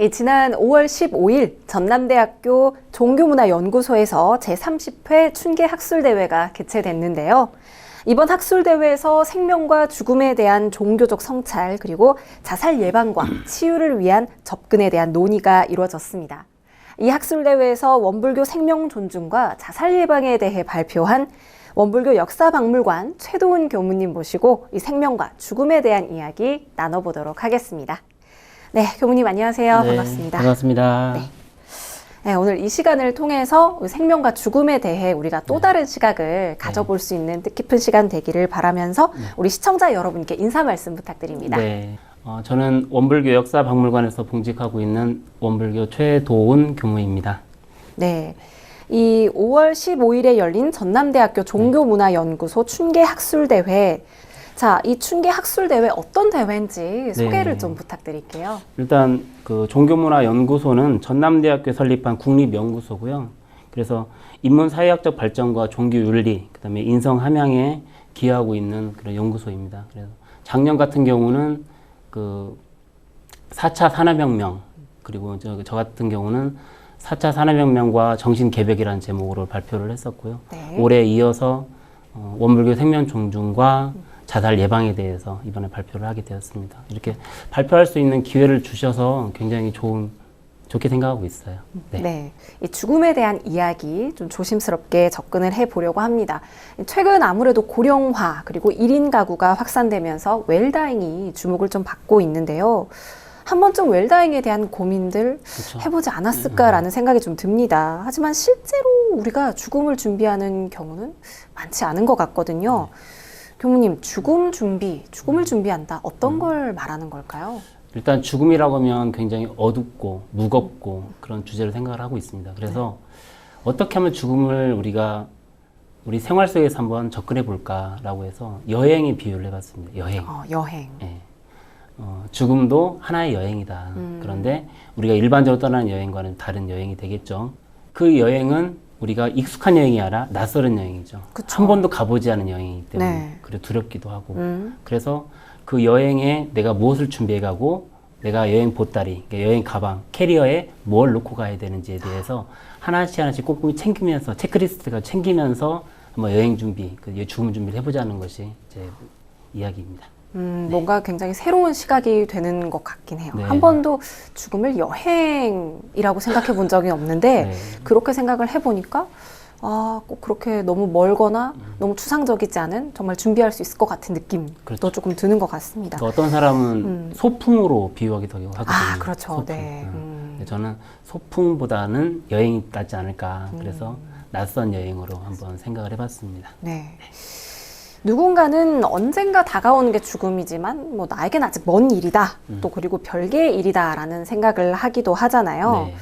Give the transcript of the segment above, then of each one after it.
지난 5월 15일 전남대학교 종교문화연구소에서 제30회 춘계학술대회가 개최됐는데요. 이번 학술대회에서 생명과 죽음에 대한 종교적 성찰 그리고 자살 예방과 치유를 위한 접근에 대한 논의가 이루어졌습니다. 이 학술대회에서 원불교 생명 존중과 자살 예방에 대해 발표한 원불교 역사박물관 최도훈 교무님 모시고 이 생명과 죽음에 대한 이야기 나눠보도록 하겠습니다. 네, 교무님 안녕하세요. 네, 반갑습니다. 반갑습니다. 네, 오늘 이 시간을 통해서 생명과 죽음에 대해 우리가 또 다른 시각을 가져볼 수 있는 뜻깊은 시간 되기를 바라면서 우리 시청자 여러분께 인사 말씀 부탁드립니다. 네, 저는 원불교 역사박물관에서 봉직하고 있는 원불교 최도훈 교무입니다. 네, 이 5월 15일에 열린 전남대학교 종교문화연구소 춘계학술대회. 자, 이 춘계학술대회 어떤 대회인지 소개를 좀 부탁드릴게요. 일단 그 종교문화연구소는 전남대학교 설립한 국립연구소고요. 그래서 인문사회학적 발전과 종교윤리, 그다음에 인성함양에 기여하고 있는 그런 연구소입니다. 그래서 작년 같은 경우는 그 4차 산업혁명, 그리고 저 같은 경우는 4차 산업혁명과 정신개벽이라는 제목으로 발표를 했었고요. 네. 올해 이어서 원불교 생명 존중과 자살 예방에 대해서 이번에 발표를 하게 되었습니다. 이렇게 발표할 수 있는 기회를 주셔서 굉장히 좋게 생각하고 있어요. 네. 이 죽음에 대한 이야기 좀 조심스럽게 접근을 해보려고 합니다. 최근 아무래도 고령화 그리고 1인 가구가 확산되면서 웰다잉이 주목을 좀 받고 있는데요. 한 번쯤 웰다잉에 대한 고민들 그렇죠. 해보지 않았을까라는 생각이 좀 듭니다. 하지만 실제로 우리가 죽음을 준비하는 경우는 많지 않은 것 같거든요. 교무님, 죽음을 준비한다. 어떤 걸 말하는 걸까요? 일단 죽음이라고 하면 굉장히 어둡고 무겁고 그런 주제를 생각을 하고 있습니다. 그래서 어떻게 하면 죽음을 우리 생활 속에서 한번 접근해 볼까라고 해서 여행에 비유를 해봤습니다. 여행. 여행. 네. 죽음도 하나의 여행이다. 그런데 우리가 일반적으로 떠나는 여행과는 다른 여행이 되겠죠. 그 여행은 우리가 익숙한 여행이 아니라 낯설은 여행이죠. 그쵸. 한 번도 가보지 않은 여행이기 때문에 네. 그리고 두렵기도 하고 그래서 그 여행에 내가 무엇을 준비해 가고 내가 여행 보따리, 여행 가방, 캐리어에 뭘 놓고 가야 되는지에 대해서 하나씩 꼼꼼히 챙기면서 체크리스트가 챙기면서 한번 여행 준비, 죽음 준비를 해보자는 것이 제 이야기입니다. 뭔가 굉장히 새로운 시각이 되는 것 같긴 해요. 네. 한 번도 죽음을 여행이라고 생각해 본 적이 없는데 네. 그렇게 생각을 해보니까 꼭 그렇게 너무 멀거나 너무 추상적이지 않은 정말 준비할 수 있을 것 같은 느낌도 그렇죠. 조금 드는 것 같습니다. 또 어떤 사람은 소풍으로 비유하기도 하거든요. 그렇죠. 소풍. 네. 저는 소풍보다는 여행이 낫지 않을까. 그래서 낯선 여행으로 한번 생각을 해봤습니다. 네. 누군가는 언젠가 다가오는 게 죽음이지만 뭐 나에겐 아직 먼 일이다. 또 그리고 별개의 일이다라는 생각을 하기도 하잖아요. 네.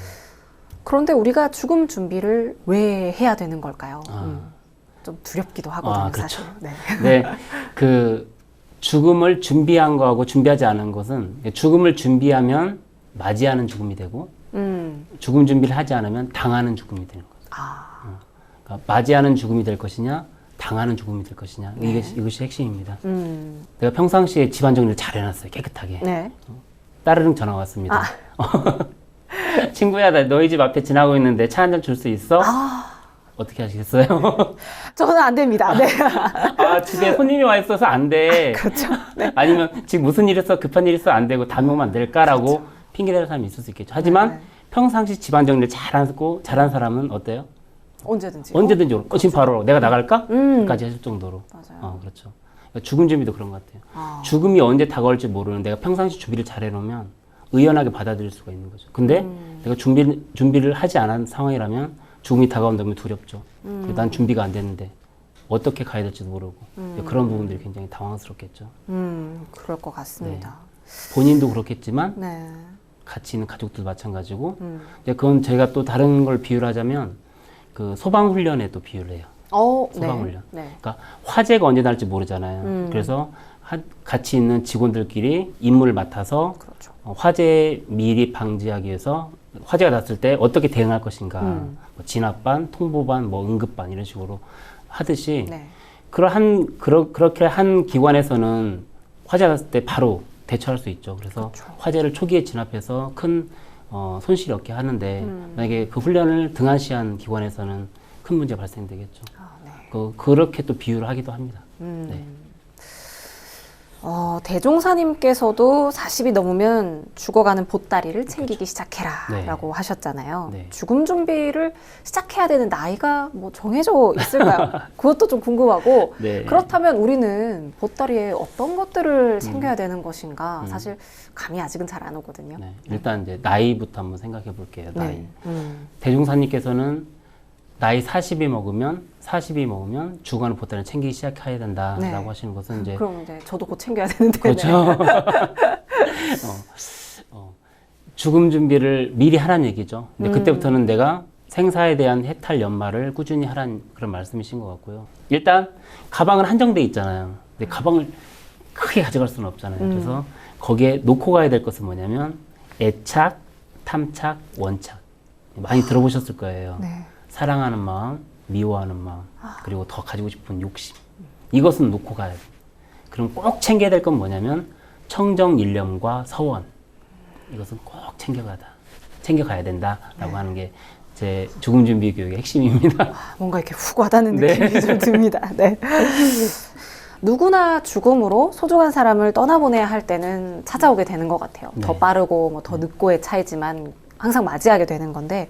그런데 우리가 죽음 준비를 왜 해야 되는 걸까요? 좀 두렵기도 하거든요, 그렇죠. 사실. 네. 네, 그 죽음을 준비한 거하고 준비하지 않은 것은 죽음을 준비하면 맞이하는 죽음이 되고 죽음 준비를 하지 않으면 당하는 죽음이 되는 거죠. 그러니까 맞이하는 죽음이 될 것이냐 당하는 죽음이 될 것이냐 이것이 핵심입니다. 내가 평상시에 집안 정리를 잘 해놨어요. 깨끗하게. 네. 따르릉 전화 왔습니다. 친구야, 나 너희 집 앞에 지나고 있는데 차 한 잔 줄 수 있어? 어떻게 하시겠어요? 저는 안 됩니다. 네. 집에 손님이 와 있어서 안 돼. 그렇죠. 네. 아니면 지금 무슨 일 있어? 급한 일 있어? 안 되고 다음에 오면 안 될까라고 그렇죠. 핑계대는 사람이 있을 수 있겠죠. 하지만 평상시 집안 정리를 잘한 사람은 어때요? 언제든지. 언제든지 지금 바로 내가 나갈까? 까지 하실 정도로. 맞아요. 그렇죠. 그러니까 죽음 준비도 그런 것 같아요. 죽음이 언제 다가올지 모르는 내가 평상시 준비를 잘 해놓으면 의연하게 받아들일 수가 있는 거죠. 근데 내가 준비를 하지 않은 상황이라면 죽음이 다가온다면 두렵죠. 난 준비가 안 됐는데 어떻게 가야 될지도 모르고 그런 부분들이 굉장히 당황스럽겠죠. 그럴 것 같습니다. 본인도 그렇겠지만 네. 같이 있는 가족들도 마찬가지고 이제 그건 제가 또 다른 걸 비유를 하자면 그 소방훈련에 또 비유를 해요. 소방훈련. 네. 그러니까 화재가 언제 날지 모르잖아요. 그래서 같이 있는 직원들끼리 임무를 맡아서 그렇죠. 화재 미리 방지하기 위해서 화재가 났을 때 어떻게 대응할 것인가, 뭐 진압반, 통보반, 뭐 응급반 이런 식으로 하듯이 그렇게 한 기관에서는 화재가 났을 때 바로 대처할 수 있죠. 그래서 그렇죠. 화재를 초기에 진압해서 큰 손실이 없게 하는데 만약에 그 훈련을 등한시한 기관에서는 큰 문제 발생되겠죠. 네. 그렇게 또 비유를 하기도 합니다. 네. 대종사님께서도 40이 넘으면 죽어가는 보따리를 챙기기 시작해라 네. 라고 하셨잖아요. 네. 죽음 준비를 시작해야 되는 나이가 뭐 정해져 있을까요? 그것도 좀 궁금하고 네. 그렇다면 우리는 보따리에 어떤 것들을 챙겨야 되는 것인가 사실 감이 아직은 잘 안 오거든요. 네. 일단 이제 나이부터 한번 생각해 볼게요. 나이. 네. 대종사님께서는 나이 40이 먹으면 죽어가는 보따리를 챙기기 시작해야 된다라고 네. 하시는 것은 이제 그럼 네, 저도 곧 챙겨야 되는데. 그렇죠. 죽음 준비를 미리 하라는 얘기죠. 근데 그때부터는 내가 생사에 대한 해탈 연마를 꾸준히 하라는 그런 말씀이신 것 같고요. 일단 가방은 한정돼 있잖아요. 근데 가방을 크게 가져갈 수는 없잖아요. 그래서 거기에 놓고 가야 될 것은 뭐냐면 애착, 탐착, 원착. 많이 들어보셨을 거예요. 네. 사랑하는 마음, 미워하는 마음, 그리고 더 가지고 싶은 욕심. 이것은 놓고 가야 돼. 그럼 꼭 챙겨야 될 건 뭐냐면 청정일념과 서원. 이것은 꼭 챙겨가야 된다라고 하는 게 제 죽음 준비 교육의 핵심입니다. 뭔가 이렇게 훅 와닿는 네. 느낌이 좀 듭니다. 네. 누구나 죽음으로 소중한 사람을 떠나보내야 할 때는 찾아오게 되는 것 같아요. 네. 더 빠르고 뭐 더 늦고의 차이지만 항상 맞이하게 되는 건데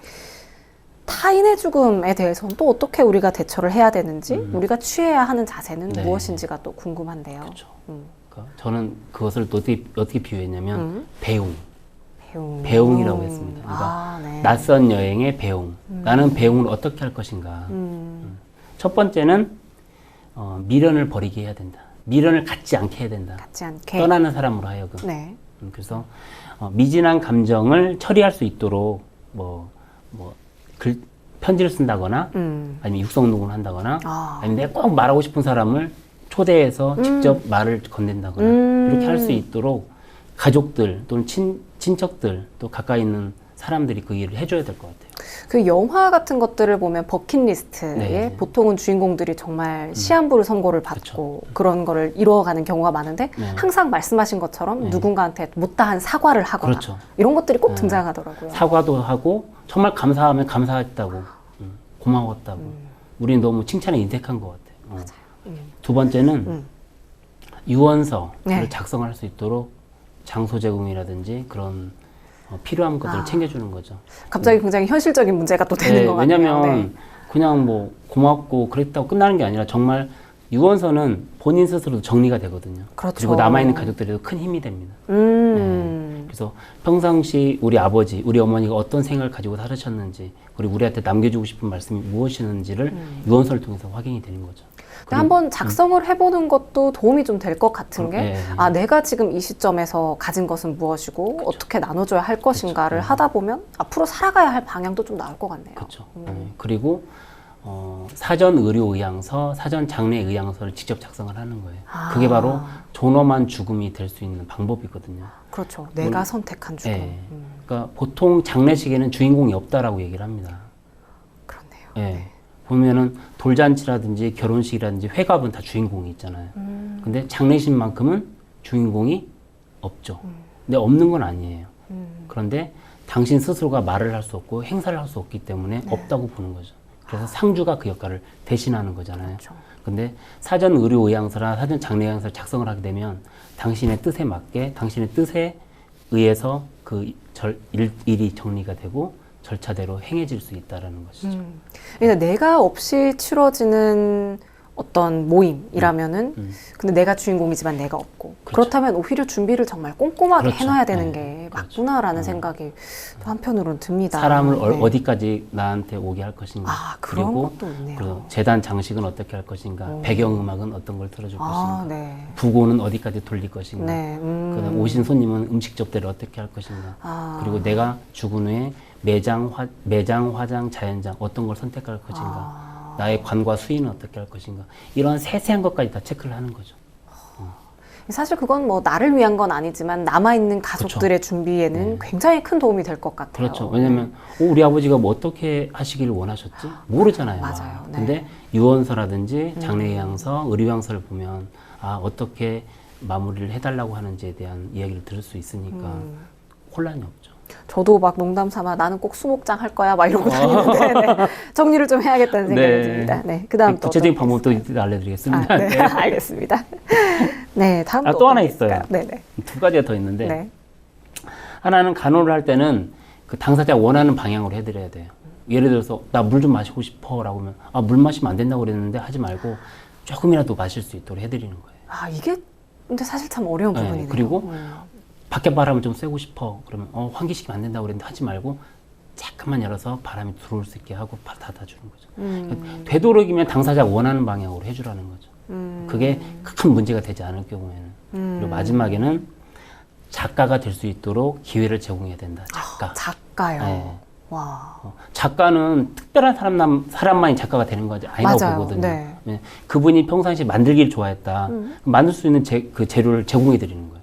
타인의 죽음에 대해서는 또 어떻게 우리가 대처를 해야 되는지 우리가 취해야 하는 자세는 네. 무엇인지가 또 궁금한데요. 그렇죠. 그러니까 저는 그것을 또 어떻게 비유했냐면 배웅이라고 했습니다. 그러니까 네. 낯선 여행의 배웅. 나는 배웅을 어떻게 할 것인가. 첫 번째는 미련을 버리게 해야 된다. 미련을 갖지 않게 해야 된다. 갖지 않게. 떠나는 사람으로 하여금. 네. 그래서 미진한 감정을 처리할 수 있도록 편지를 쓴다거나 아니면 육성녹음을 한다거나 아니면 내가 꼭 말하고 싶은 사람을 초대해서 직접 말을 건넨다거나 이렇게 할 수 있도록 가족들 또는 친척들 또 가까이 있는 사람들이 그 일을 해줘야 될 것 같아요. 그 영화 같은 것들을 보면 버킷리스트에 네. 보통은 주인공들이 정말 시한부를 선고를 받고 그런 거를 이루어가는 경우가 많은데 네. 항상 말씀하신 것처럼 네. 누군가한테 못다한 사과를 하거나 그렇죠. 이런 것들이 꼭 등장하더라고요. 사과도 하고 정말 감사하면 감사했다고 고마웠다고 우리는 너무 칭찬에 인색한 것 같아요. 두 번째는 유언서를 네. 작성할 수 있도록 장소 제공이라든지 그런 필요한 것들을 챙겨주는 거죠. 갑자기 굉장히 현실적인 문제가 또 되는 것 같아요. 왜냐면 네. 그냥 뭐 고맙고 그랬다고 끝나는 게 아니라 정말 유언서는 본인 스스로도 정리가 되거든요. 그렇죠. 그리고 남아있는 가족들에도 큰 힘이 됩니다. 그래서 평상시 우리 아버지, 우리 어머니가 어떤 생각을 가지고 살으셨는지 그리고 우리한테 남겨주고 싶은 말씀이 무엇이었는지를 유언서를 통해서 확인이 되는 거죠. 한번 작성을 해보는 것도 도움이 좀 될 것 같은 게 네. 내가 지금 이 시점에서 가진 것은 무엇이고 그렇죠. 어떻게 나눠줘야 할 것인가를 하다 보면 앞으로 살아가야 할 방향도 좀 나올 것 같네요. 그렇죠. 그리고 사전 의료 의향서, 사전 장례 의향서를 직접 작성을 하는 거예요. 그게 바로 존엄한 죽음이 될 수 있는 방법이거든요. 그렇죠. 내가 선택한 죽음. 네. 그러니까 보통 장례식에는 주인공이 없다라고 얘기를 합니다. 그렇네요. 네. 보면은 돌잔치라든지 결혼식이라든지 회갑은 다 주인공이 있잖아요. 근데 장례식만큼은 주인공이 없죠. 근데 없는 건 아니에요. 그런데 당신 스스로가 말을 할 수 없고 행사를 할 수 없기 때문에 없다고 보는 거죠. 그래서 상주가 그 역할을 대신하는 거잖아요. 그렇죠. 근데 사전 의료 의향서나 사전 장례 의향서를 작성을 하게 되면 당신의 뜻에 맞게 당신의 뜻에 의해서 그 일이 정리가 되고 절차대로 행해질 수 있다라는 것이죠. 그러니까 내가 없이 치러지는 어떤 모임이라면은 근데 내가 주인공이지만 내가 없고 그렇죠. 그렇다면 오히려 준비를 정말 꼼꼼하게 그렇죠. 해놔야 되는 네. 게 그렇죠. 맞구나라는 생각이 또 한편으로는 듭니다. 사람을 네. 어디까지 나한테 오게 할 것인가. 그런 그리고 것도 있네요. 그리고 재단 장식은 어떻게 할 것인가. 배경음악은 어떤 걸 틀어줄 것인가. 네. 부고는 어디까지 돌릴 것인가. 네. 그다음 오신 손님은 음식 접대를 어떻게 할 것인가. 그리고 내가 죽은 후에 매장, 화장, 자연장 어떤 걸 선택할 것인가. 나의 관과 수인은 어떻게 할 것인가. 이런 세세한 것까지 다 체크를 하는 거죠. 사실 그건 뭐 나를 위한 건 아니지만 남아있는 가족들의 준비에는 굉장히 큰 도움이 될 것 같아요. 그렇죠. 왜냐면 우리 아버지가 뭐 어떻게 하시기를 원하셨지? 모르잖아요. 맞아요. 네. 근데 유언서라든지 장례의향서, 의료의향서를 보면 어떻게 마무리를 해달라고 하는지에 대한 이야기를 들을 수 있으니까 혼란이 없죠. 저도 막 농담 삼아 나는 꼭 수목장 할 거야 막 이러고 다니는데 네. 정리를 좀 해야겠다는 생각이 네. 듭니다. 네, 그다음 또 구체적인 어떤 게 방법도 알려드리겠습니다. 네, 알겠습니다. 네, 다음 또 하나 있어요. 네네. 두 가지가 더 있는데 네. 하나는 간호를 할 때는 그 당사자가 원하는 방향으로 해드려야 돼요. 예를 들어서 나 물 좀 마시고 싶어라고 하면 물 마시면 안 된다고 그랬는데 하지 말고 조금이라도 마실 수 있도록 해드리는 거예요. 아 이게 근데 사실 참 어려운 네, 부분이네요. 그리고 밖에 바람을 좀 쐬고 싶어 그러면 환기시키면 안 된다고 그랬는데 하지 말고 잠깐만 열어서 바람이 들어올 수 있게 하고 닫아주는 거죠. 되도록이면 당사자가 원하는 방향으로 해주라는 거죠. 그게 큰 문제가 되지 않을 경우에는. 그리고 마지막에는 작가가 될 수 있도록 기회를 제공해야 된다. 작가. 작가요. 네. 와. 작가는 특별한 사람만이 작가가 되는 거지 아니라고 맞아요. 보거든요. 네. 네. 그분이 평상시에 만들기를 좋아했다. 만들 수 있는 그 재료를 제공해 드리는 거예요.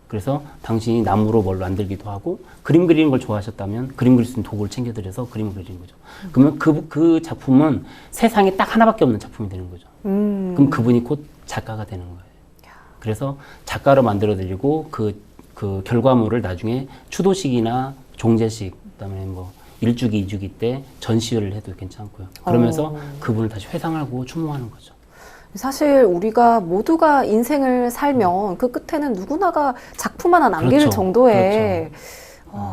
그래서 당신이 나무로 뭘 만들기도 하고 그림 그리는 걸 좋아하셨다면 그림 그릴 수 있는 도구를 챙겨드려서 그림을 그리는 거죠. 그러면 그 작품은 세상에 딱 하나밖에 없는 작품이 되는 거죠. 그럼 그분이 곧 작가가 되는 거예요. 그래서 작가로 만들어드리고 그 결과물을 나중에 추도식이나 종제식, 그다음에 뭐 1주기, 2주기 때 전시회를 해도 괜찮고요. 그러면서 그분을 다시 회상하고 추모하는 거죠. 사실 우리가 모두가 인생을 살면 그 끝에는 누구나가 작품 하나 남길 그렇죠. 정도의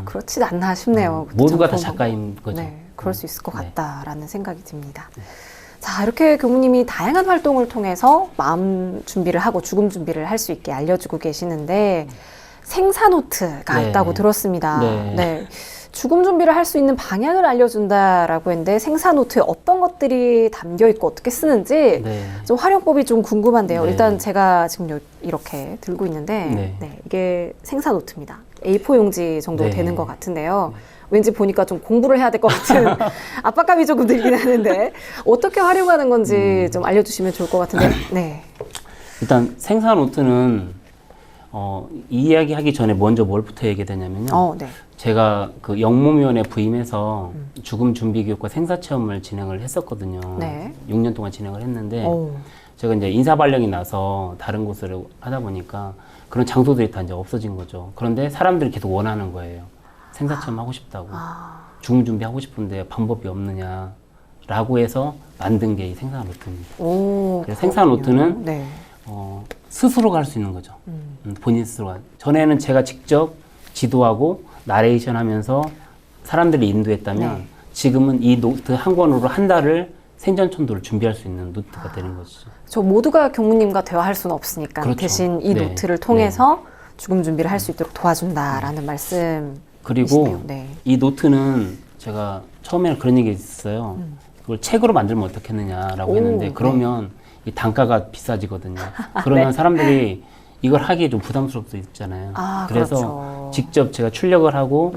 그렇지 않나 싶네요. 그 모두가 다 작품은. 작가인 거죠. 네, 그럴 수 있을 것 네. 같다라는 생각이 듭니다. 자, 이렇게 교무님이 다양한 활동을 통해서 마음 준비를 하고 죽음 준비를 할 수 있게 알려주고 계시는데 생사노트가 네. 있다고 들었습니다. 네. 네. 죽음 준비를 할 수 있는 방향을 알려준다라고 했는데 생사노트에 어떤 것들이 담겨 있고 어떻게 쓰는지 네. 좀 활용법이 좀 궁금한데요. 네. 일단 제가 지금 이렇게 들고 있는데 네. 네, 이게 생사노트입니다. A4 용지 정도 네. 되는 것 같은데요. 왠지 보니까 좀 공부를 해야 될 것 같은 압박감이 조금 들긴 하는데 어떻게 활용하는 건지 좀 알려주시면 좋을 것 같은데. 네. 일단 생사노트는 이 이야기 하기 전에 먼저 뭘부터 얘기되냐면요. 네. 제가 그 영모위원회 부임해서 죽음 준비 교육과 생사 체험을 진행을 했었거든요. 네. 6년 동안 진행을 했는데 오. 제가 이제 인사 발령이 나서 다른 곳으로 하다 보니까 그런 장소들이 다 이제 없어진 거죠. 그런데 사람들이 계속 원하는 거예요. 생사 체험 하고 싶다고. 죽음 준비 하고 싶은데 방법이 없느냐라고 해서 만든 게 이 생사 노트입니다. 오, 그래서 생사 노트는 네. 스스로가 할 수 있는 거죠. 본인 스스로가. 전에는 제가 직접 지도하고 나레이션 하면서 사람들을 인도했다면 네. 지금은 이 노트 한 권으로 한 달을 생전천도를 준비할 수 있는 노트가 되는 거죠. 저 모두가 교무님과 대화할 수는 없으니까 그렇죠. 대신 이 네. 노트를 통해서 죽음 준비를 할 수 있도록 도와준다라는 말씀. 그리고 네. 이 노트는 제가 처음에는 그런 얘기 있었어요. 그걸 책으로 만들면 어떻겠느냐라고 오, 했는데 그러면 이 단가가 비싸지거든요. 그러면 사람들이 이걸 하기에 좀 부담스럽을 수 있잖아요. 그래서 그렇죠. 직접 제가 출력을 하고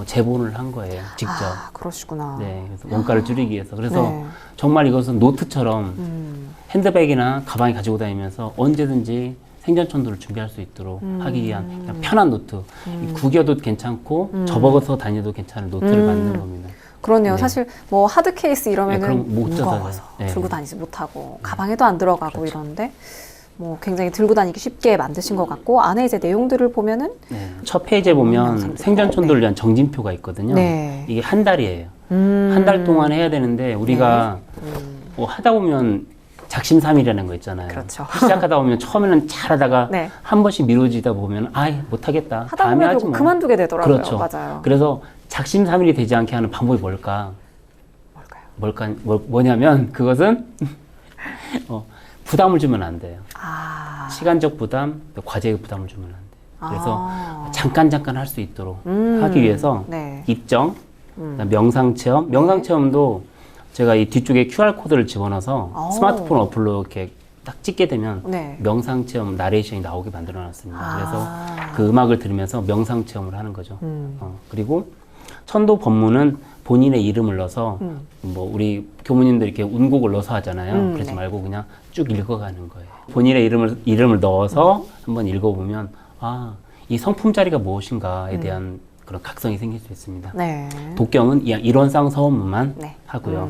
제본을 한 거예요. 직접. 그러시구나. 네, 그래서 원가를 줄이기 위해서. 그래서 네. 정말 이것은 노트처럼 핸드백이나 가방에 가지고 다니면서 언제든지 생전천도를 준비할 수 있도록 하기 위한 그냥 편한 노트. 구겨도 괜찮고 접어서 다녀도 괜찮은 노트를 만든 겁니다. 그러네요. 네. 사실 뭐 하드 케이스 이러면은 그럼 못 무거워서 네. 들고 다니지 못하고 가방에도 안 들어가고 그렇죠. 이러는데 뭐 굉장히 들고 다니기 쉽게 만드신 것 같고 안에 이제 내용들을 보면은 네. 첫 페이지에 보면 영상들. 생전천도를 위한 정진표가 있거든요. 네. 이게 한 달이에요. 한 달 동안 해야 되는데 우리가 뭐 하다 보면 작심삼일이라는 거 있잖아요. 그렇죠. 시작하다 보면 처음에는 잘하다가 네. 한 번씩 미뤄지다 보면 못하겠다. 하다 다음에 보면 하지 결국 뭐. 그만두게 되더라고요. 그렇죠. 맞아요. 그래서 작심삼일이 되지 않게 하는 방법이 뭘까? 뭘까요? 뭐냐면 그것은 부담을 주면 안 돼요. 시간적 부담, 과제의 부담을 주면 안 돼요. 그래서 잠깐 할 수 있도록 하기 위해서 네. 입정, 그다음 명상체험, 명상체험도 제가 이 뒤쪽에 QR코드를 집어넣어서 스마트폰 어플로 이렇게 딱 찍게 되면 네. 명상체험 나레이션이 나오게 만들어 놨습니다. 그래서 그 음악을 들으면서 명상체험을 하는 거죠. 그리고 천도 법문은 본인의 이름을 넣어서 뭐 우리 교무님들 이렇게 운곡을 넣어서 하잖아요. 그러지 네. 말고 그냥 쭉 읽어가는 거예요. 본인의 이름을 넣어서 한번 읽어보면 이 성품 자리가 무엇인가에 대한 그런 각성이 생길 수 있습니다. 네. 독경은 일원상 서원문만 네. 하고요.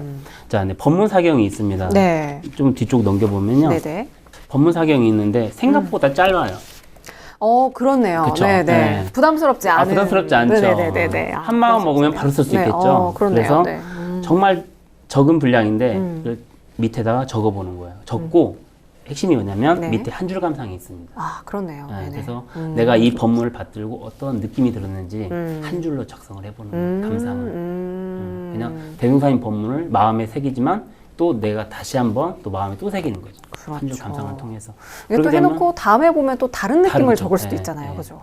자, 네, 법문사경이 있습니다. 네. 좀 뒤쪽 넘겨보면요. 네네. 법문사경이 있는데 생각보다 짧아요. 그렇네요. 그쵸? 네네. 네. 부담스럽지 않은. 부담스럽지 않죠. 네네네네. 한 마음 먹으면 바로 쓸 수 있겠죠. 그렇네요. 그래서 네. 정말 적은 분량인데 그 밑에다가 적어보는 거예요. 적고 핵심이 뭐냐면 네. 밑에 한 줄 감상이 있습니다. 그렇네요. 네, 네네. 그래서 내가 이 법문을 받들고 어떤 느낌이 들었는지 한 줄로 작성을 해보는 거예요. 감상을. 그냥 대승사님 법문을 마음에 새기지만 또 내가 다시 한번 또 마음에 또 새기는 거죠. 그렇죠. 한 줄 감상을 통해서. 이게 또 그렇게 되면 해놓고 다음에 보면 또 다른 느낌을 다르죠. 적을 수도 네, 있잖아요. 네. 그죠?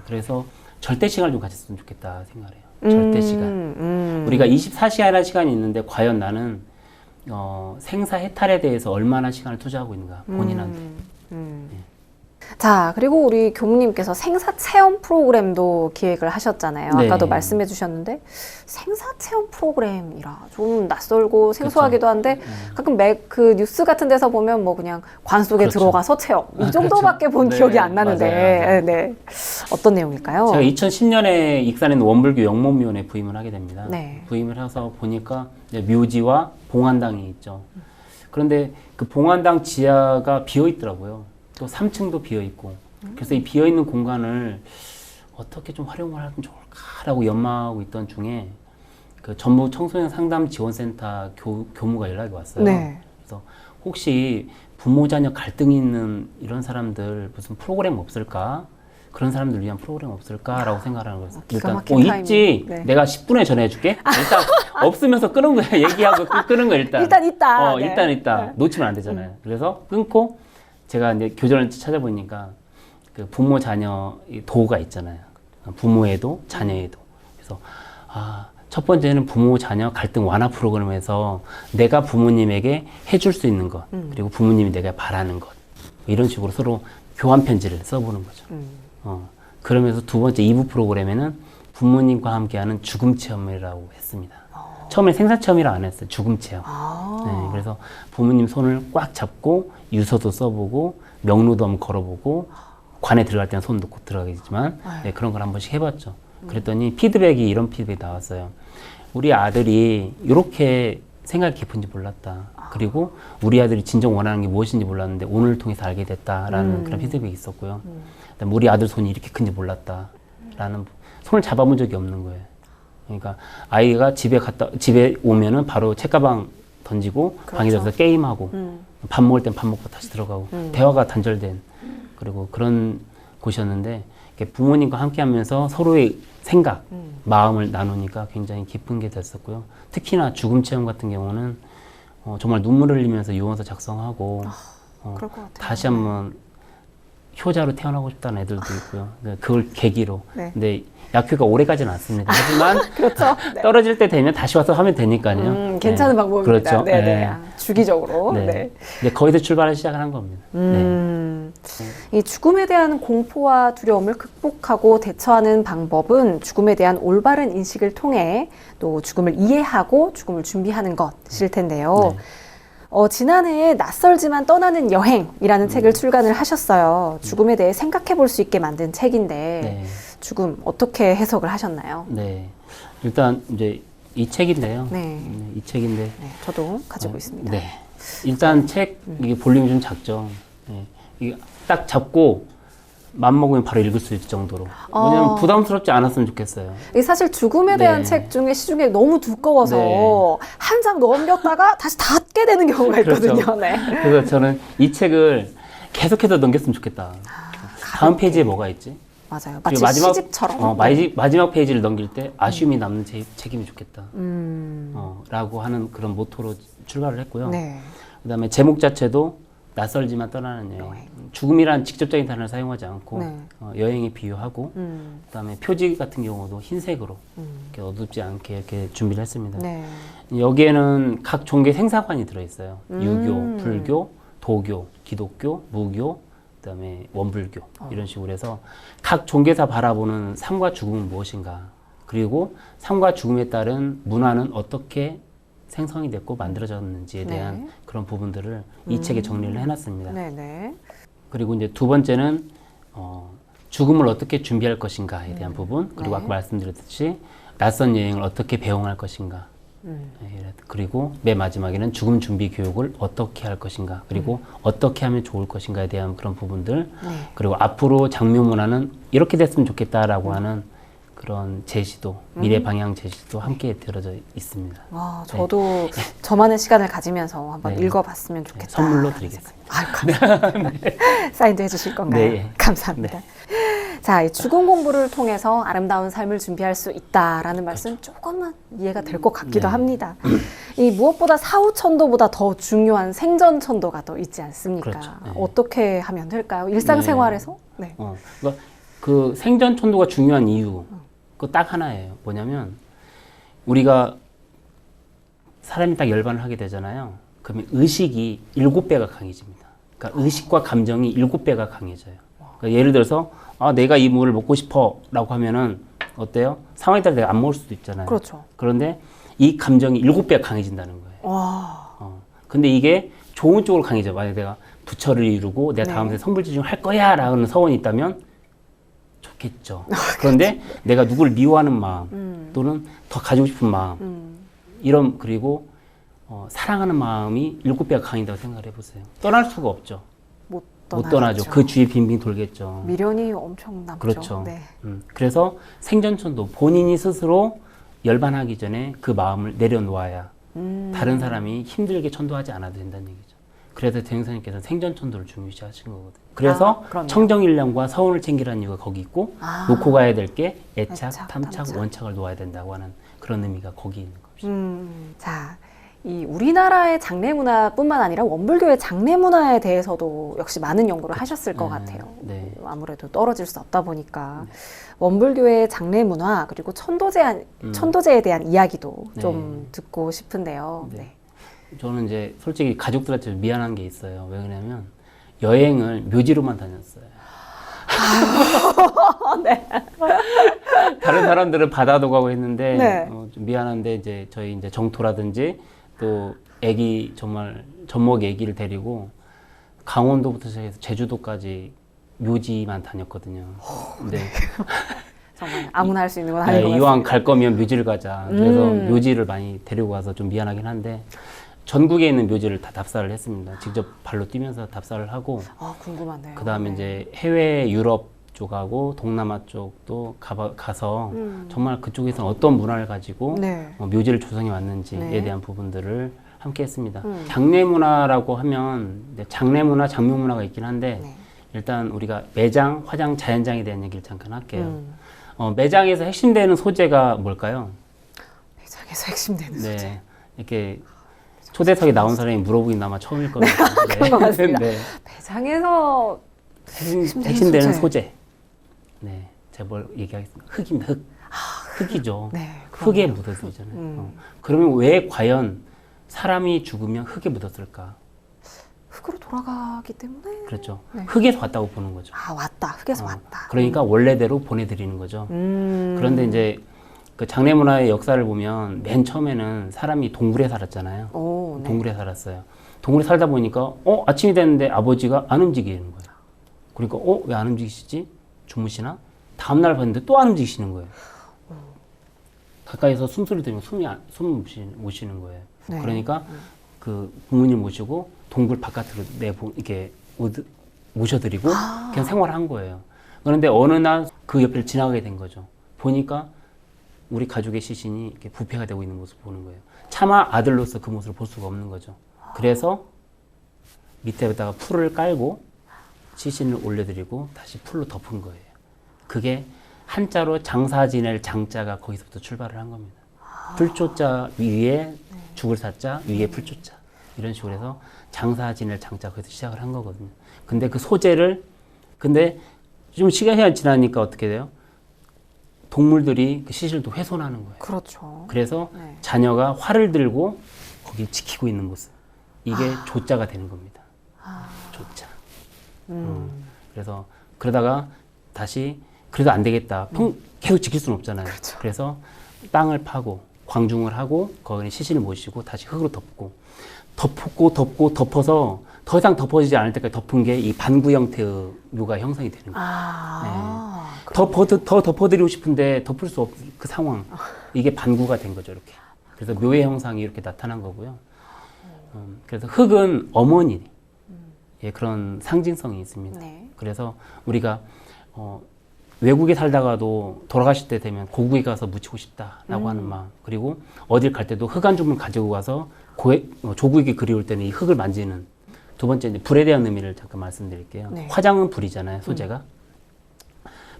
그래서 절대 시간을 좀 가졌으면 좋겠다 생각을 해요. 절대 시간. 시간. 우리가 24시간이라는 시간이 있는데 과연 나는 생사 해탈에 대해서 얼마나 시간을 투자하고 있는가 본인한테. 자, 그리고 우리 교무님께서 생사체험 프로그램도 기획을 하셨잖아요. 네. 아까도 말씀해 주셨는데 생사체험 프로그램이라 좀 낯설고 생소하기도 한데 가끔 그 뉴스 같은 데서 보면 뭐 그냥 관 속에 그렇죠. 들어가서 체험 이 정도밖에 본 네, 기억이 안 나는데 맞아요. 네. 어떤 내용일까요? 제가 2010년에 익산에 있는 원불교 영목묘원에 부임을 하게 됩니다. 네. 부임을 해서 보니까 이제 묘지와 봉안당이 있죠. 그런데 그 봉안당 지하가 비어 있더라고요. 또 3층도 비어 있고. 그래서 이 비어 있는 공간을 어떻게 좀 활용을 하면 좋을까라고 연마하고 있던 중에 그 전북 청소년 상담 지원센터 교무가 연락이 왔어요. 네. 그래서 혹시 부모 자녀 갈등이 있는 이런 사람들 무슨 프로그램 없을까? 그런 사람들 위한 프로그램 없을까라고 생각하는 거예요. 기가 일단 막힌 타이밍. 있지. 네. 내가 10분에 전해줄게. 일단 없으면서 끊은 거야. 얘기하고 끊는 거야 일단. 일단 있다. 네. 일단 있다. 놓치면 안 되잖아요. 그래서 끊고 제가 이제 교전을 찾아보니까 그 부모 자녀 도가 있잖아요. 부모의 도, 자녀의 도. 그래서 첫 번째는 부모 자녀 갈등 완화 프로그램에서 내가 부모님에게 해줄 수 있는 것, 그리고 부모님이 내가 바라는 것, 이런 식으로 서로 교환 편지를 써보는 거죠. 그러면서 두 번째 2부 프로그램에는 부모님과 함께하는 죽음 체험이라고 했습니다. 처음에 생사 체험이라 안 했어요. 죽음 체험. 네, 그래서 부모님 손을 꽉 잡고 유서도 써보고 명로도 한번 걸어보고 관에 들어갈 때는 손 놓고 들어가겠지만 네, 그런 걸 한 번씩 해봤죠. 그랬더니 피드백이 이런 피드백이 나왔어요. 우리 아들이 이렇게 생각이 깊은지 몰랐다. 그리고 우리 아들이 진정 원하는 게 무엇인지 몰랐는데 오늘 통해서 알게 됐다라는 그런 피드백이 있었고요. 그다음에 우리 아들 손이 이렇게 큰지 몰랐다라는 손을 잡아본 적이 없는 거예요. 그러니까 아이가 집에 오면은 바로 책가방 던지고 그렇죠. 방에 들어서 게임하고 밥 먹을 땐 밥 먹고 다시 들어가고 대화가 단절된 그리고 그런 곳이었는데 이렇게 부모님과 함께하면서 서로의 생각, 마음을 나누니까 굉장히 깊은 게 됐었고요. 특히나 죽음 체험 같은 경우는 정말 눈물을 흘리면서 유언서 작성하고 그럴 것 같아요. 다시 한번 효자로 태어나고 싶다는 애들도 있고요. 그걸 계기로. 네. 근데 약효가 오래가지는 않습니다. 하지만 그렇죠. 네. 떨어질 때 되면 다시 와서 하면 되니까요. 괜찮은 네. 방법입니다. 그렇죠. 네네. 네. 주기적으로. 네. 네. 이제 거기서 출발을 시작한 겁니다. 네. 이 죽음에 대한 공포와 두려움을 극복하고 대처하는 방법은 죽음에 대한 올바른 인식을 통해 또 죽음을 이해하고 죽음을 준비하는 것일 텐데요. 네. 지난해에 낯설지만 떠나는 여행이라는 책을 출간을 하셨어요. 죽음에 대해 생각해 볼 수 있게 만든 책인데 네. 죽음 어떻게 해석을 하셨나요? 네. 일단 이제 이 책인데요. 네. 이 책인데. 네, 저도 가지고 있습니다. 네. 일단 책 이게 볼륨이 좀 작죠. 네. 이게 딱 잡고 맘 먹으면 바로 읽을 수 있을 정도로. 왜냐면 부담스럽지 않았으면 좋겠어요. 이게 사실 죽음에 대한 네. 책 중에 시중에 너무 두꺼워서 네. 한 장 넘겼다가 다시 닫게 되는 경우가 있거든요. 그렇죠. 네. 그래서 저는 이 책을 계속해서 넘겼으면 좋겠다. 다음 페이지에 뭐가 있지? 맞아요. 그리고 마치 시집처럼. 마지막 페이지를 넘길 때 아쉬움이 남는 책임이 좋겠다. 음. 라고 하는 그런 모토로 출발을 했고요. 네. 그다음에 제목 자체도 낯설지만 떠나는 여행. 죽음이란 직접적인 단어를 사용하지 않고 네. 여행에 비유하고 그다음에 표지 같은 경우도 흰색으로 이렇게 어둡지 않게 이렇게 준비를 했습니다. 네. 여기에는 각 종교 생사관이 들어있어요. 유교, 불교, 도교, 기독교, 무교, 그다음에 원불교 이런 식으로 해서 각 종교에서 바라보는 삶과 죽음은 무엇인가, 그리고 삶과 죽음에 따른 문화는 어떻게 생성이 됐고 만들어졌는지에 대한 네. 그런 부분들을 이 책에 정리를 해놨습니다. 네네. 그리고 이제 두 번째는 죽음을 어떻게 준비할 것인가에 대한 부분, 그리고 네. 아까 말씀드렸듯이 낯선 여행을 어떻게 배웅할 것인가, 그리고 맨 마지막에는 죽음 준비 교육을 어떻게 할 것인가, 그리고 어떻게 하면 좋을 것인가에 대한 그런 부분들, 그리고 앞으로 장묘 문화는 이렇게 됐으면 좋겠다라고 하는 그런 제시도, 미래 방향 제시도 함께 들어져 있습니다. 와, 저도 저만의 시간을 가지면서 한번 읽어봤으면 좋겠다. 선물로 드리겠습니다. 감사합니다. 사인도 해주실 건가요? 네. 감사합니다. 자, 이 죽음 공부를 통해서 아름다운 삶을 준비할 수 있다라는 말씀 조금은 이해가 될 것 같기도 합니다. 이 무엇보다 사후천도보다 더 중요한 생전천도가 또 있지 않습니까? 그렇죠. 어떻게 하면 될까요? 일상생활에서? 네. 그러니까 그 생전천도가 중요한 이유, 그 딱 하나예요. 뭐냐면 우리가 사람이 딱 열반을 하게 되잖아요. 그러면 의식이 7배가 강해집니다. 그러니까 의식과 감정이 7배가 강해져요. 그러니까 예를 들어서 내가 이 물을 먹고 싶어 라고 하면은 어때요? 상황에 따라 내가 안 먹을 수도 있잖아요. 그렇죠. 그런데 이 감정이 7배가 강해진다는 거예요. 와. 근데 이게 좋은 쪽으로 강해져. 만약에 내가 부처를 이루고 내가 다음 생 선불지중 할 거야 라는 서원이 있다면 좋겠죠. 그런데 내가 누구를 미워하는 마음 또는 더 가지고 싶은 마음 이런, 그리고 사랑하는 마음이 7배가 강하다고 생각을 해보세요. 떠날 수가 없죠. 못 못 떠나죠. 그 주위에 빙빙 돌겠죠. 미련이 엄청 남죠. 그렇죠. 네. 그래서 생전천도, 본인이 스스로 열반하기 전에 그 마음을 내려놓아야 다른 사람이 힘들게 천도하지 않아도 된다는 얘기죠. 그래서 대행사님께서 생전천도를 중요시하신 거거든요. 그래서 청정일념과 서운을 챙기라는 이유가 거기 있고 놓고 가야 될 게 애착, 탐착, 원착을 놓아야 된다고 하는 그런 의미가 거기 있는 겁니다. 자, 이 우리나라의 장례 문화뿐만 아니라 원불교의 장례 문화에 대해서도 역시 많은 연구를 하셨을 것 같아요. 네. 아무래도 떨어질 수 없다 보니까 원불교의 장례 문화 그리고 천도제에 대한 이야기도 좀 듣고 싶은데요. 네. 저는 이제 솔직히 가족들한테 좀 미안한 게 있어요. 왜 그러냐면 여행을 묘지로만 다녔어요. 네. 다른 사람들은 바다도 가고 했는데 네. 좀 미안한데 이제 저희 이제 정토라든지 또 애기, 정말 젖먹이 애기를 데리고 강원도부터 시작해서 제주도까지 묘지만 다녔거든요. 네. 정말 아무나 할 수 있는 건 아닌 것 같습니다. 이왕 갈 거면 묘지를 가자. 그래서 묘지를 많이 데리고 가서 좀 미안하긴 한데 전국에 있는 묘지를 다 답사를 했습니다. 직접 발로 뛰면서 답사를 하고. 궁금하네요. 그 다음에 이제 해외 유럽 쪽하고 동남아 쪽도 가서 정말 그쪽에서 어떤 문화를 가지고 묘지를 조성해 왔는지에 대한 부분들을 함께 했습니다. 장례 문화라고 하면 장례 문화, 장묘 문화가 있긴 한데 일단 우리가 매장, 화장, 자연장에 대한 얘기를 잠깐 할게요. 매장에서 핵심되는 소재가 뭘까요? 매장에서 핵심되는 소재. 이렇게 초대석에 나온 사람이 물어보긴 아마 처음일 겁니다. 그런 것 같습니다. 매장에서 핵심되는 소재. 네, 제가 뭘 얘기하겠습니다. 흙입니다. 흙. 흙이죠. 흙에 묻어들잖아요. 그러면 왜 과연 사람이 죽으면 흙에 묻었을까? 흙으로 돌아가기 때문에. 그렇죠. 흙에서 왔다고 보는 거죠. 왔다. 흙에서 왔다. 그러니까 원래대로 보내드리는 거죠. 그런데 이제 그 장례 문화의 역사를 보면 맨 처음에는 사람이 동굴에 살았잖아요. 동굴에 살았어요. 동굴에 살다 보니까 아침이 됐는데 아버지가 안 움직이는 거예요. 그러니까 왜 안 움직이시지? 주무시나? 다음날 봤는데 또 안 움직이시는 거예요. 가까이서 숨소리 들으면 숨 못 쉬는 거예요. 그러니까 그 부모님 모시고 동굴 바깥으로 이렇게 모셔드리고 그냥 생활한 거예요. 그런데 어느 날 그 옆을 지나가게 된 거죠. 보니까 우리 가족의 시신이 이렇게 부패가 되고 있는 모습을 보는 거예요. 차마 아들로서 그 모습을 볼 수가 없는 거죠. 그래서 밑에다가 풀을 깔고 시신을 올려드리고 다시 풀로 덮은 거예요. 그게 한자로 장사 지낼 장자가 거기서부터 출발을 한 겁니다. 풀조자 위에 죽을 사자, 위에 풀조자. 이런 식으로 해서 장사 지낼 장자 거기서 시작을 한 거거든요. 근데 그 소재를, 근데 좀 시간이 지나니까 어떻게 돼요? 동물들이 그 시신을 또 훼손하는 거예요. 그렇죠. 그래서 자녀가 활을 들고 거기를 지키고 있는 모습. 이게 조자가 되는 겁니다. 조자. 그래서 그러다가 다시 그래도 안 되겠다. 계속 지킬 수는 없잖아요. 그렇죠. 그래서 땅을 파고 광중을 하고 거기에 시신을 모시고 다시 흙으로 덮고 덮어서 더 이상 덮어지지 않을 때까지 덮은 게 이 반구 형태의 묘가 형성이 되는 거예요. 더 덮어드리고 싶은데 덮을 수 없는 그 상황. 이게 반구가 된 거죠, 이렇게. 그래서 묘의 형상이 이렇게 나타난 거고요. 그래서 흙은 어머니 예, 그런 상징성이 있습니다. 네. 그래서 우리가 외국에 살다가도 돌아가실 때 되면 고국에 가서 묻히고 싶다라고 하는 마음, 그리고 어딜 갈 때도 흙 한 줌을 가지고 가서 조국이 그리울 때는 이 흙을 만지는. 두 번째 이제 불에 대한 의미를 잠깐 말씀드릴게요. 네. 화장은 불이잖아요, 소재가.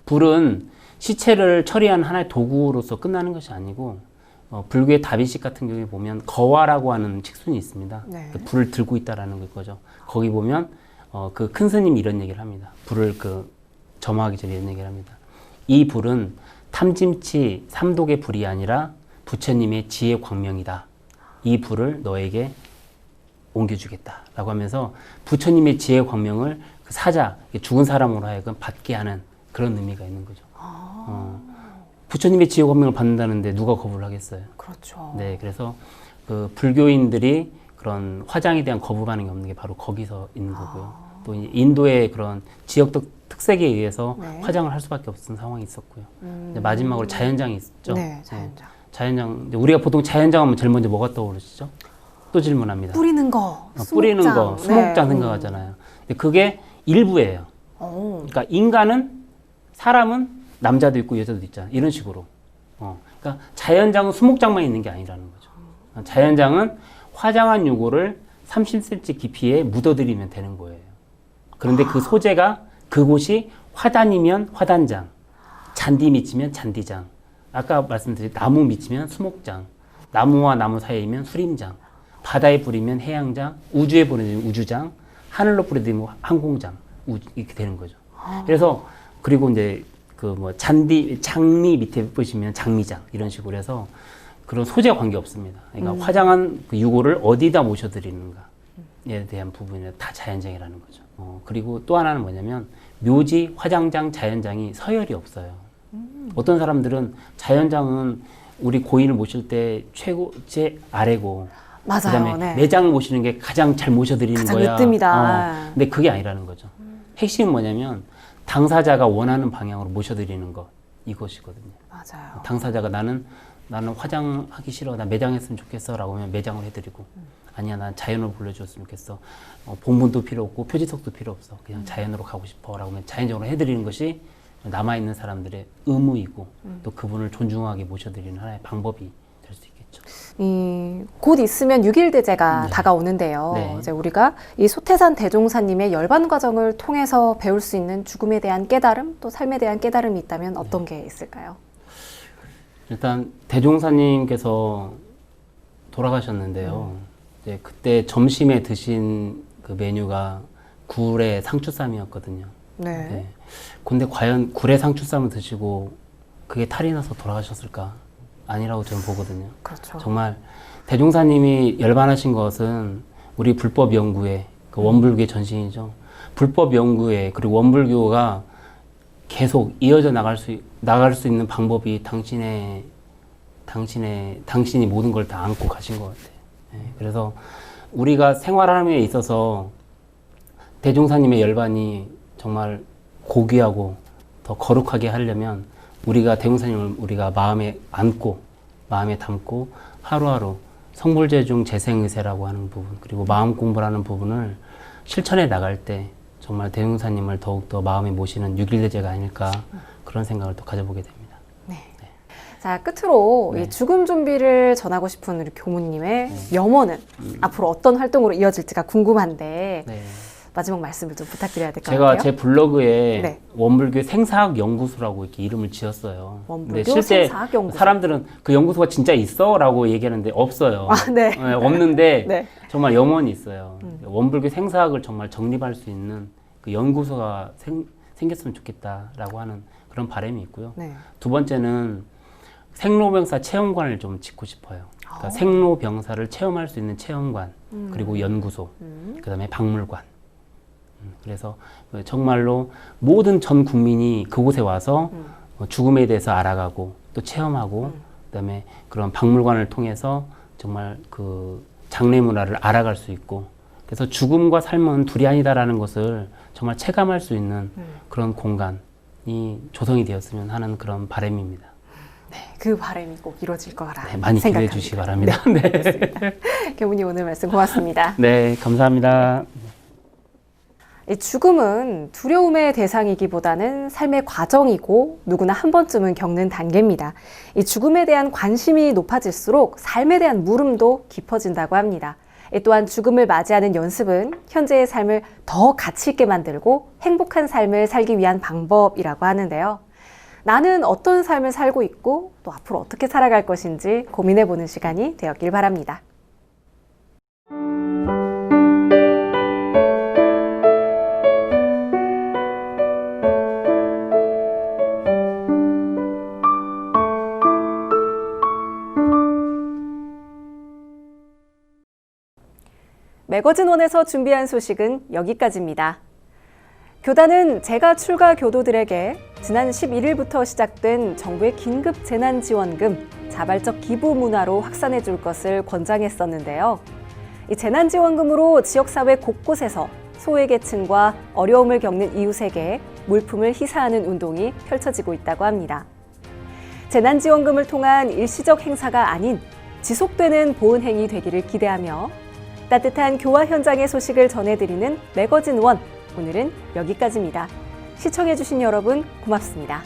불은 시체를 처리하는 하나의 도구로서 끝나는 것이 아니고 불교의 다비식 같은 경우에 보면 거화라고 하는 칙순이 있습니다. 네. 그 불을 들고 있다라는 거죠. 거기 보면 그 큰 스님이 이런 얘기를 합니다. 불을 점화하기 전에 이런 얘기를 합니다. 이 불은 탐짐치 삼독의 불이 아니라 부처님의 지혜 광명이다. 이 불을 너에게 옮겨주겠다라고 하면서 부처님의 지혜 광명을 그 사자, 죽은 사람으로 하여금 받게 하는 그런 의미가 있는 거죠. 부처님의 지혜 광명을 받는다는데 누가 거부를 하겠어요? 그렇죠. 네, 그래서 그 불교인들이 그런 화장에 대한 거부 반응이 없는 게 바로 거기서 있는 거고요. 또 이제 인도의 그런 지역적 특색에 의해서 네. 화장을 할 수밖에 없는 상황이 있었고요. 이제 마지막으로 자연장이 있죠. 네, 자연장. 자연장. 우리가 보통 자연장 하면 제일 먼저 뭐가 떠오르시죠? 또 질문합니다. 뿌리는 거, 뿌리는 거, 수목장 네. 생각하잖아요. 근데 그게 일부예요. 그러니까 인간은, 사람은 남자도 있고 여자도 있잖아요. 이런 식으로. 그러니까 자연장은 수목장만 있는 게 아니라는 거죠. 자연장은 화장한 유골을 30cm 깊이에 묻어들이면 되는 거예요. 그런데 그 소재가, 그곳이 화단이면 화단장, 잔디 밑이면 잔디장, 아까 말씀드린 나무 밑이면 수목장, 나무와 나무 사이이면 수림장, 바다에 뿌리면 해양장, 우주에 뿌리면 우주장, 하늘로 뿌리면 항공장, 이렇게 되는 거죠. 그래서 그리고 이제 장미 밑에 보시면 장미장, 이런 식으로 해서 그런 소재와 관계 없습니다. 그러니까 화장한 그 유골을 어디다 모셔드리는가에 대한 부분이 다 자연장이라는 거죠. 그리고 또 하나는 뭐냐면 묘지, 화장장, 자연장이 서열이 없어요. 어떤 사람들은 자연장은 우리 고인을 모실 때 최고제 아래고, 맞아요. 그다음에 네. 매장을 모시는 게 가장 잘 모셔드리는 가장 거야. 으뜸이다. 근데 그게 아니라는 거죠. 핵심은 뭐냐면 당사자가 원하는 방향으로 모셔드리는 것, 이것이거든요. 맞아요. 당사자가 나는 화장하기 싫어, 나 매장했으면 좋겠어 라고 하면 매장을 해드리고, 아니야 난 자연으로 불러줬으면 좋겠어, 본분도 필요 없고 표지석도 필요 없어, 그냥 자연으로 가고 싶어 라고 하면 자연적으로 해드리는 것이 남아있는 사람들의 의무이고, 또 그분을 존중하게 모셔드리는 하나의 방법이 될 수 있겠죠. 곧 있으면 6일 대제가 네. 다가오는데요. 네. 이제 우리가 이 소태산 대종사님의 열반 과정을 통해서 배울 수 있는 죽음에 대한 깨달음, 또 삶에 대한 깨달음이 있다면 어떤 게 있을까요? 일단 대종사님께서 돌아가셨는데요. 이제 그때 점심에 드신 그 메뉴가 굴의 상추쌈이었거든요. 네. 네. 근데 과연 굴의 상추쌈을 드시고 그게 탈이 나서 돌아가셨을까? 아니라고 저는 보거든요. 그렇죠. 정말 대종사님이 열반하신 것은 우리 불법 연구회, 그 원불교의 전신이죠. 불법 연구회, 그리고 원불교가 계속 이어져 나갈 수 있는 방법이 당신이 모든 걸 다 안고 가신 것 같아요. 네. 그래서 우리가 생활함에 있어서 대종사님의 열반이 정말 고귀하고 더 거룩하게 하려면 우리가 대종사님을 우리가 마음에 안고, 마음에 담고 하루하루 성불제중 재생의세라고 하는 부분, 그리고 마음 공부라는 부분을 실천해 나갈 때 정말 대종사님을 더욱더 마음에 모시는 6.1대제가 아닐까, 그런 생각을 또 가져보게 됩니다. 네. 자, 끝으로 네. 이 죽음 준비를 전하고 싶은 우리 교무님의 염원은 앞으로 어떤 활동으로 이어질지가 궁금한데 네. 마지막 말씀을 좀 부탁드려야 될 것 제가 같아요. 제 블로그에 네. 원불교 생사학 연구소라고 이렇게 이름을 지었어요. 원불교 근데 실제 생사학 연구소. 사람들은 그 연구소가 진짜 있어? 라고 얘기하는데 없어요. 아, 네. 네, 없는데 네. 정말 염원이 있어요. 원불교 생사학을 정말 정립할 수 있는 그 연구소가 생겼으면 좋겠다라고 하는 그런 바람이 있고요. 네. 두 번째는 생로병사 체험관을 좀 짓고 싶어요. 그러니까 생로병사를 체험할 수 있는 체험관, 그리고 연구소, 그다음에 박물관. 그래서 정말로 모든 전 국민이 그곳에 와서 죽음에 대해서 알아가고 또 체험하고, 그다음에 그런 박물관을 통해서 정말 그 장례 문화를 알아갈 수 있고, 그래서 죽음과 삶은 둘이 아니다라는 것을 정말 체감할 수 있는 그런 공간이 조성이 되었으면 하는 그런 바람입니다. 그 바람이 꼭 이루어질 거라 네, 많이 기대해 주시기 바랍니다. 네. 교무님 오늘 말씀 고맙습니다. 네, 감사합니다. 이 죽음은 두려움의 대상이기보다는 삶의 과정이고 누구나 한 번쯤은 겪는 단계입니다. 이 죽음에 대한 관심이 높아질수록 삶에 대한 물음도 깊어진다고 합니다. 또한 죽음을 맞이하는 연습은 현재의 삶을 더 가치 있게 만들고 행복한 삶을 살기 위한 방법이라고 하는데요. 나는 어떤 삶을 살고 있고 또 앞으로 어떻게 살아갈 것인지 고민해보는 시간이 되었길 바랍니다. 매거진원에서 준비한 소식은 여기까지입니다. 교단은 재가 출가 교도들에게 지난 11일부터 시작된 정부의 긴급 재난지원금 자발적 기부 문화로 확산해 줄 것을 권장했었는데요. 이 재난지원금으로 지역사회 곳곳에서 소외계층과 어려움을 겪는 이웃에게 물품을 희사하는 운동이 펼쳐지고 있다고 합니다. 재난지원금을 통한 일시적 행사가 아닌 지속되는 보은행위 되기를 기대하며 따뜻한 교화 현장의 소식을 전해드리는 매거진 원, 오늘은 여기까지입니다. 시청해주신 여러분 고맙습니다.